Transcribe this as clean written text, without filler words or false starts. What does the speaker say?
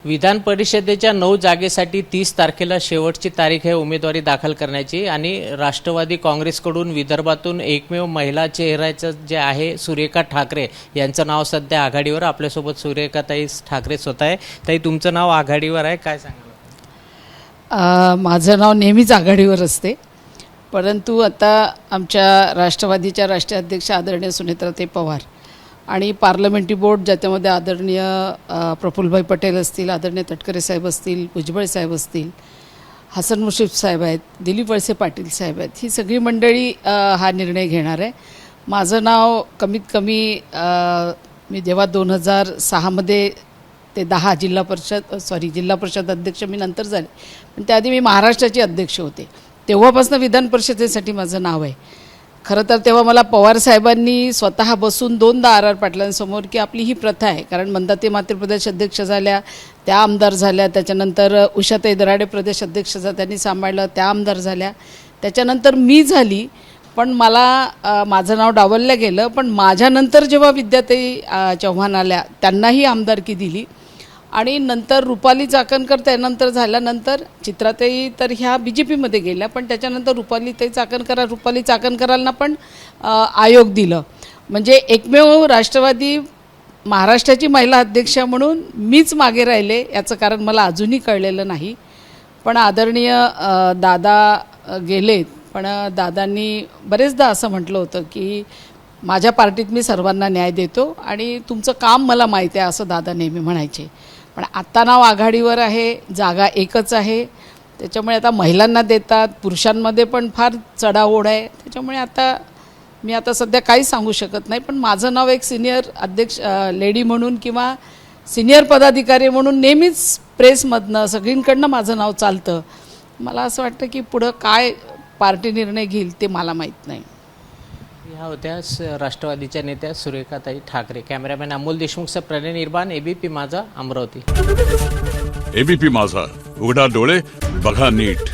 विधान परिषदेच्या 9 जागेसाठी 30 तारखेला शेवटची तारीख आहे उमेदवारी दाखल करण्याची। आणि राष्ट्रवादी काँग्रेसकडून विदर्भातून एकमेव महिला चेहऱ्याचं जे आहे सुरेखा ठाकरे यांचं नाव सध्या आघाडीवर। आपल्यासोबत सुरेखाताई ठाकरे स्वतः आहे। ताई, तुमचं नाव आघाडीवर आहे, काय सांगाल? माझं नाव नेहमीच आघाडीवर असते, परंतु आता आमच्या राष्ट्रवादीच्या राष्ट्रीय अध्यक्ष आदरणीय सुनेत्राताई पवार आणि पार्लमेंटरी बोर्ड ज्याच्यामध्ये आदरणीय प्रफुल्लभाई पटेल असतील, आदरणीय तटकरे साहेब असतील, भुजबळ साहेब असतील, हसन मुश्रीफ साहेब आहेत, दिलीप वळसे पाटील साहेब आहेत, ही सगळी मंडळी हा निर्णय घेणार आहे। माझं नाव कमीत कमी मी जेव्हा 2006मध्ये ते 10 जिल्हा परिषद अध्यक्ष मी नंतर झाले, पण त्याआधी मी महाराष्ट्राचे अध्यक्ष होते, तेव्हापासून विधान परिषदेसाठी माझं नाव आहे। खरं तर तेव्हा मला पवार साहेबांनी स्वतः बसून 2दा आर पाटलांसमोर की आपली ही प्रथा आहे, कारण मंदाते माते प्रदेश अध्यक्ष झाल्या, त्या आमदार झाल्या, त्याच्यानंतर उषाताई दराडे प्रदेश अध्यक्ष त्यांनी सांभाळलं, त्या आमदार झाल्या, त्याच्यानंतर मी झाली, पण मला माझं नाव डावललं गेलं। पण माझ्यानंतर जेव्हा विद्याताई चव्हाण आल्या त्यांनाही आमदारकी दिली आणि नंतर रुपाली चाकणकर त्यानंतर झाल्यानंतर चित्राताई तर ह्या BJPमध्ये गेल्या, पण त्याच्यानंतर रुपाली चाकणकरांना पण आयोग दिलं। म्हणजे एकमेव राष्ट्रवादी महाराष्ट्राची महिला अध्यक्ष म्हणून मीच मागे राहिले, याचं कारण मला अजूनही कळलेलं नाही। पण आदरणीय दादा गेलेत, पण दादांनी बरेचदा असं म्हटलं होतं की माझ्या पार्टीत मी सर्वांना न्याय देतो आणि तुमचं काम मला माहिती आहे, असं दादा नेहमी म्हणायचे। पण आत्ता नाव आघाडीवर आहे, जागा एकच आहे, त्याच्यामुळे आता महिलांना देतात, पुरुषांमध्ये पण फार चढाओढ आहे, त्याच्यामुळे आता मी सध्या काही सांगू शकत नाही। पण माझं नाव एक सिनियर अध्यक्ष लेडी म्हणून किंवा सिनियर पदाधिकारी म्हणून नेहमीच प्रेसमधनं सगळींकडनं माझं नाव चालतं। मला असं वाटतं की पुढं काय पार्टी निर्णय घेईल ते मला माहीत नाही। ह्या होत्या राष्ट्रवादीच्या नेत्या सुरेखाताई ठाकरे। कॅमेरामॅन अमोल देशमुखसह प्रणय निर्बाण, ABP माझा, अमरावती। ABP माझा, उघडा डोळे बघा नीट।